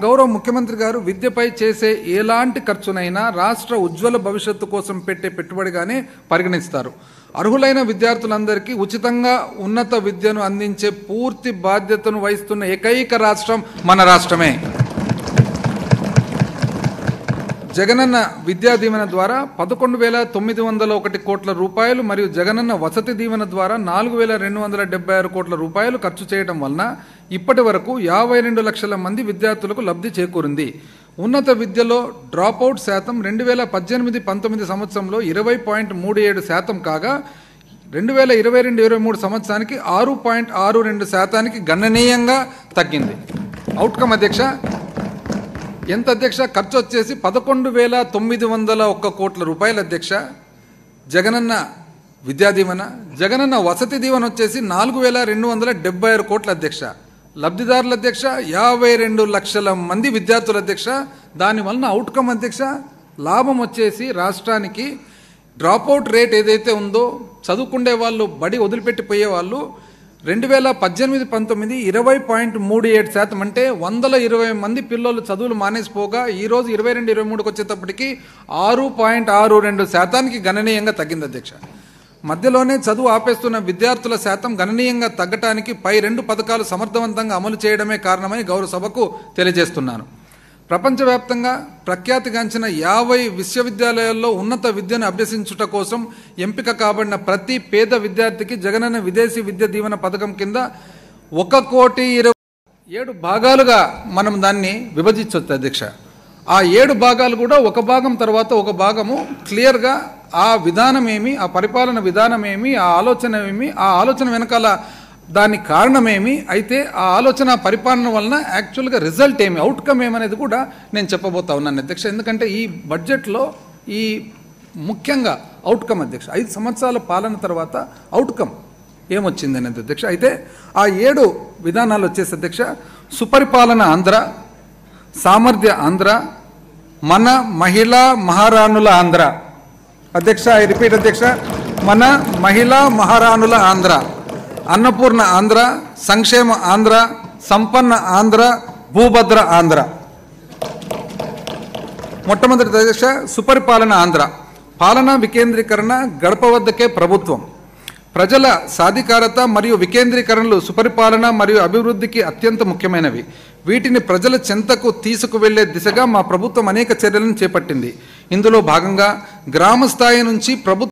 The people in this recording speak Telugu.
గౌరవ ముఖ్యమంత్రి గారు విద్యపై చేసే ఎలాంటి ఖర్చునైనా రాష్ట్ర ఉజ్వల భవిష్యత్తు కోసం పెట్టే పెట్టుబడిగానే పరిగణిస్తారు. అర్హులైన విద్యార్థులందరికీ ఉచితంగా ఉన్నత విద్యను అందించే పూర్తి బాధ్యతను వహిస్తున్న ఏకైక రాష్ట్రం మన రాష్ట్రమే. జగనన్న విద్యా దీవెన ద్వారా 11,901 కోట్ల రూపాయలు మరియు జగనన్న వసతి దీవెన ద్వారా 4,276 కోట్ల రూపాయలు ఖర్చు చేయడం వలన ఇప్పటి వరకు 52 లక్షల మంది విద్యార్థులకు లబ్ధి చేకూరింది. ఉన్నత విద్యలో డ్రాపౌట్ శాతం 2018-19 సంవత్సరంలో 20.37% కాగా 2022-23 సంవత్సరానికి 6.62% గణనీయంగా తగ్గింది. అవుట్కమ్ అధ్యక్ష ఎంత అధ్యక్ష? ఖర్చు వచ్చేసి 11,901 కోట్ల రూపాయలు అధ్యక్ష. జగనన్న విద్యా దీవెన, జగనన్న వసతి దీవెన వచ్చేసి 4,276 కోట్ల అధ్యక్ష. లబ్ధిదారుల అధ్యక్ష 52 లక్షల మంది విద్యార్థుల అధ్యక్ష. దానివలన అవుట్కమ్ అధ్యక్ష లాభం వచ్చేసి రాష్ట్రానికి డ్రాపౌట్ రేట్ ఏదైతే ఉందో చదువుకుండే వాళ్ళు బడి వదిలిపెట్టిపోయే వాళ్ళు 2018-19 20.37% అంటే 120 మంది పిల్లలు చదువులు మానేసిపోగా ఈరోజు 22-23కి వచ్చేటప్పటికి 6.62% గణనీయంగా తగ్గింది అధ్యక్ష. మధ్యలోనే చదువు ఆపేస్తున్న విద్యార్థుల శాతం గణనీయంగా తగ్గటానికి పై 2 పథకాలు సమర్థవంతంగా అమలు చేయడమే కారణమని గౌరవ సభకు తెలియజేస్తున్నాను. ప్రపంచవ్యాప్తంగా ప్రఖ్యాతిగాంచిన 50 విశ్వవిద్యాలయాల్లో ఉన్నత విద్యను అభ్యసించుట కోసం ఎంపిక కాబడిన ప్రతి పేద విద్యార్థికి జగనన్న విదేశీ విద్య దీవెన పథకం కింద 1,27 భాగాలుగా మనం దాన్ని విభజించవచ్చు అధ్యక్ష. ఆ 7 భాగాలు కూడా ఒక భాగం తర్వాత ఒక భాగము క్లియర్గా ఆ విధానం ఏమి, ఆ పరిపాలన విధానం ఏమి, ఆ ఆలోచన ఏమి, ఆ ఆలోచన వెనకాల దానికి కారణమేమి, అయితే ఆ ఆలోచన పరిపాలన వలన యాక్చువల్గా రిజల్ట్ ఏమి, అవుట్కమ్ ఏమనేది కూడా నేను చెప్పబోతా ఉన్నాను అధ్యక్ష. ఎందుకంటే ఈ బడ్జెట్లో ఈ ముఖ్యంగా అవుట్కమ్ అధ్యక్ష 5 సంవత్సరాల పాలన తర్వాత అవుట్కమ్ ఏమొచ్చింది అనేది అధ్యక్ష. అయితే ఆ 7 విధానాలు వచ్చేసి అధ్యక్ష సుపరిపాలన ఆంధ్ర, సామర్థ్య ఆంధ్ర, మన మహిళా మహారాణుల ఆంధ్ర అధ్యక్ష. ఐ రిపీట్ అధ్యక్ష, మన మహిళా మహారాణుల ఆంధ్ర, అన్నపూర్ణ ఆంధ్ర, సంక్షేమ ఆంధ్ర, సంపన్న ఆంధ్ర, భూభద్ర ఆంధ్ర. మొట్టమొదటి అధ్యక్ష సుపరిపాలన ఆంధ్ర. పాలనా వికేంద్రీకరణ, గడప వద్దకే ప్రభుత్వం. ప్రజల సాధికారత మరియు వికేంద్రీకరణలు సుపరిపాలన మరియు అభివృద్ధికి అత్యంత ముఖ్యమైనవి. వీటిని ప్రజల చెంతకు తీసుకువెళ్లే దిశగా మా ప్రభుత్వం అనేక చర్యలను చేపట్టింది. ఇందులో భాగంగా గ్రామ స్థాయి నుంచి ప్రభుత్వం